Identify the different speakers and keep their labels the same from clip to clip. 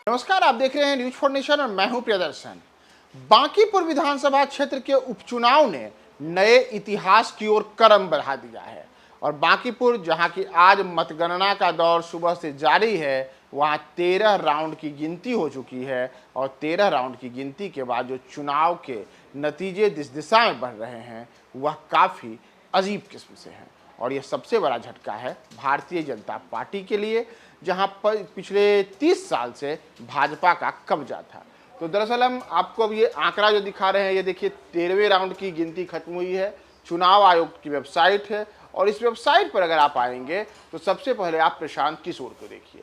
Speaker 1: नमस्कार, आप देख रहे हैं न्यूज फॉर नेशन और मैं हूं प्रियदर्शन। बांकीपुर विधानसभा क्षेत्र के उपचुनाव ने नए इतिहास की ओर कदम बढ़ा दिया है और बांकीपुर, जहां की आज मतगणना का दौर सुबह से जारी है, वहां 13 राउंड की गिनती हो चुकी है और 13 राउंड की गिनती के बाद जो चुनाव के नतीजे जिस दिशा में बढ़ रहे हैं वह काफ़ी अजीब किस्म से हैं। और यह सबसे बड़ा झटका है भारतीय जनता पार्टी के लिए, जहां पर पिछले 30 साल से भाजपा का कब्जा था। तो दरअसल हम आपको अब ये आंकड़ा जो दिखा रहे हैं, ये देखिए 13वें राउंड की गिनती खत्म हुई है। चुनाव आयोग की वेबसाइट है और इस वेबसाइट पर अगर आप आएंगे तो सबसे पहले आप प्रशांत किशोर को देखिए।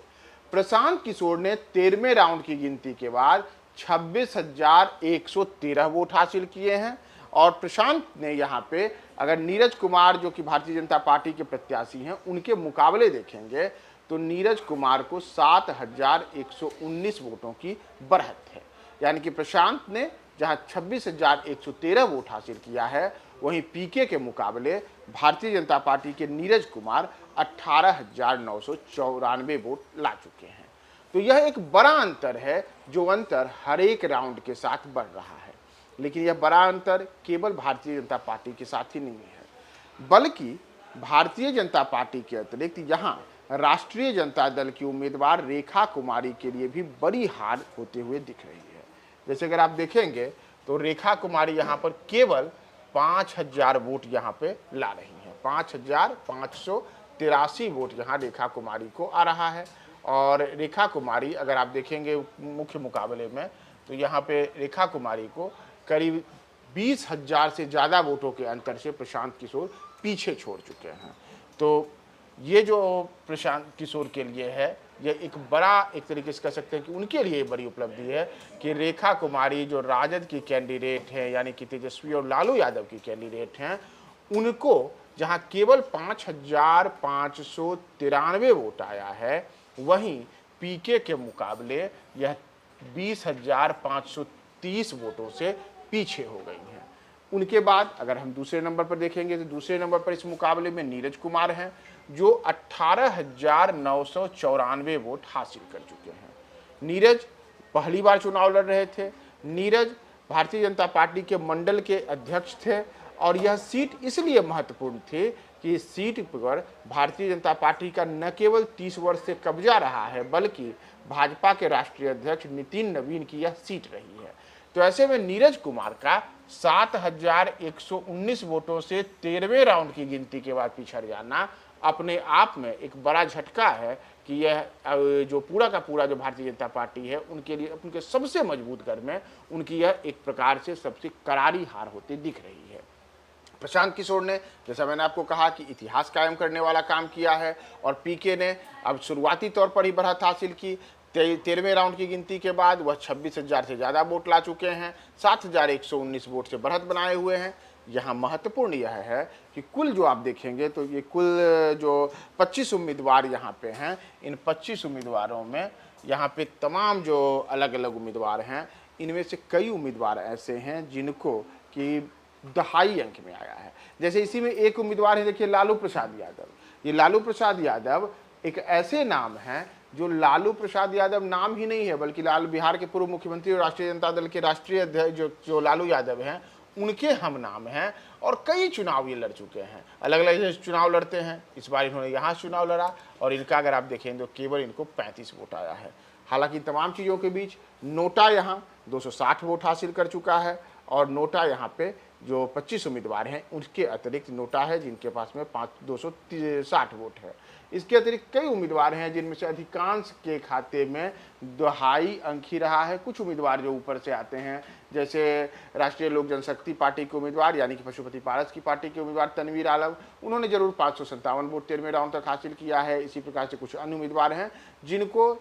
Speaker 1: प्रशांत किशोर ने 13वें राउंड की गिनती के बाद 26,113 वोट हासिल किए हैं और प्रशांत ने यहाँ पे अगर नीरज कुमार, जो कि भारतीय जनता पार्टी के प्रत्याशी हैं, उनके मुकाबले देखेंगे तो नीरज कुमार को 7,119 वोटों की बढ़त है। यानी कि प्रशांत ने जहां 26,113 वोट हासिल किया है, वहीं पीके के मुकाबले भारतीय जनता पार्टी के नीरज कुमार 18,994 वोट ला चुके हैं। तो यह एक बड़ा अंतर है, जो अंतर हर एक राउंड के साथ बढ़ रहा है। लेकिन यह बड़ा अंतर केवल भारतीय जनता पार्टी के साथ ही नहीं है, बल्कि भारतीय जनता पार्टी के अतिरिक्त यहाँ राष्ट्रीय जनता दल की उम्मीदवार रेखा कुमारी के लिए भी बड़ी हार होते हुए दिख रही है। जैसे अगर आप देखेंगे तो रेखा कुमारी यहाँ पर केवल 5,000 वोट यहाँ पे ला रही हैं। 5,583 वोट यहाँ रेखा कुमारी को आ रहा है। और रेखा कुमारी अगर आप देखेंगे मुख्य मुकाबले में, तो यहाँ पे रेखा कुमारी को करीब 20,000 से ज़्यादा वोटों के अंतर से प्रशांत किशोर पीछे छोड़ चुके हैं। तो ये जो प्रशांत किशोर के लिए है, यह एक बड़ा, एक तरीके से कह सकते हैं कि उनके लिए बड़ी उपलब्धि है कि रेखा कुमारी जो राजद की कैंडिडेट हैं, यानी कि तेजस्वी और लालू यादव की कैंडिडेट हैं, उनको जहां केवल 5,593 वोट आया है, वहीं पीके के मुकाबले यह 20,530 वोटों से पीछे हो गई हैं। उनके बाद अगर हम दूसरे नंबर पर देखेंगे तो दूसरे नंबर पर इस मुकाबले में नीरज कुमार हैं, जो 18,994 वोट हासिल कर चुके हैं। नीरज पहली बार चुनाव लड़ रहे थे। नीरज भारतीय जनता पार्टी के मंडल के अध्यक्ष थे और यह सीट इसलिए महत्वपूर्ण थी कि इस सीट पर भारतीय जनता पार्टी का न केवल 30 वर्ष से कब्जा रहा है, बल्कि भाजपा के राष्ट्रीय अध्यक्ष नितिन नवीन की यह सीट रही है। तो ऐसे में नीरज कुमार का 7,119 वोटों से 13वें राउंड की गिनती के बाद पिछड़ जाना अपने आप में एक बड़ा झटका है कि यह जो पूरा का पूरा जो भारतीय जनता पार्टी है, उनके लिए, उनके सबसे मजबूत गढ़ में उनकी यह एक प्रकार से सबसे करारी हार होती दिख रही है। प्रशांत किशोर ने, जैसा मैंने आपको कहा, कि इतिहास कायम करने वाला काम किया है और पीके ने अब शुरुआती तौर पर ही बढ़त हासिल की। 13वें राउंड की गिनती के बाद वह 26,000 से ज़्यादा वोट ला चुके हैं, 7,119 वोट से बढ़त बनाए हुए हैं। यहाँ महत्वपूर्ण यह है कि कुल जो आप देखेंगे तो ये कुल जो 25 उम्मीदवार यहाँ पे हैं, इन 25 उम्मीदवारों में यहाँ पे तमाम जो अलग अलग उम्मीदवार हैं, इनमें से कई उम्मीदवार ऐसे हैं जिनको कि दहाई अंक में आया है। जैसे इसी में एक उम्मीदवार है, देखिए, लालू प्रसाद यादव। ये लालू प्रसाद यादव एक ऐसे नाम हैं जो लालू प्रसाद यादव नाम ही नहीं है, बल्कि बिहार के पूर्व मुख्यमंत्री और राष्ट्रीय जनता दल के राष्ट्रीय अध्यक्ष जो लालू यादव हैं, उनके हम नाम हैं और कई चुनाव ये लड़ चुके हैं, अलग अलग चुनाव लड़ते हैं। इस बार इन्होंने यहाँ चुनाव लड़ा और इनका अगर आप देखें तो केवल इनको 35 वोट आया है। हालांकि तमाम चीज़ों के बीच नोटा यहाँ 260 वोट हासिल कर चुका है और नोटा यहाँ पे जो 25 उम्मीदवार हैं उनके अतिरिक्त नोटा है जिनके पास में 260 वोट है। इसके अतिरिक्त कई उम्मीदवार हैं जिनमें से अधिकांश के खाते में दहाई अंक ही रहा है। कुछ उम्मीदवार जो ऊपर से आते हैं, जैसे राष्ट्रीय लोक जनशक्ति पार्टी के उम्मीदवार, यानी कि पशुपति पारस की पार्टी के उम्मीदवार तनवीर आलम, उन्होंने जरूर 557 वोट 13वें राउंड तक हासिल किया है। इसी प्रकार से कुछ अन्य उम्मीदवार हैं जिनको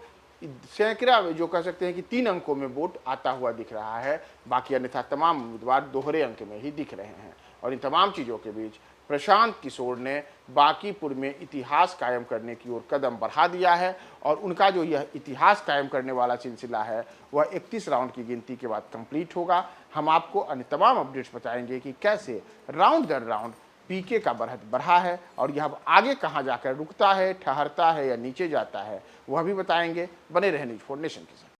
Speaker 1: सैकड़ा, जो कह सकते हैं कि 3 अंकों में वोट आता हुआ दिख रहा है। बाकी अन्यथा तमाम उम्मीदवार दोहरे अंक में ही दिख रहे हैं। और इन तमाम चीज़ों के बीच प्रशांत किशोर ने बांकीपुर में इतिहास कायम करने की ओर कदम बढ़ा दिया है और उनका जो यह इतिहास कायम करने वाला सिलसिला है वह 31 राउंड की गिनती के बाद कंप्लीट होगा। हम आपको अन्य तमाम अपडेट्स बताएंगे कि कैसे राउंड दर राउंड पीके का बढ़त बढ़ा है और यह अब आगे कहाँ जाकर रुकता है, ठहरता है या नीचे जाता है, वह भी बताएंगे। बने रहें न्यूज 4 नेशन के साथ।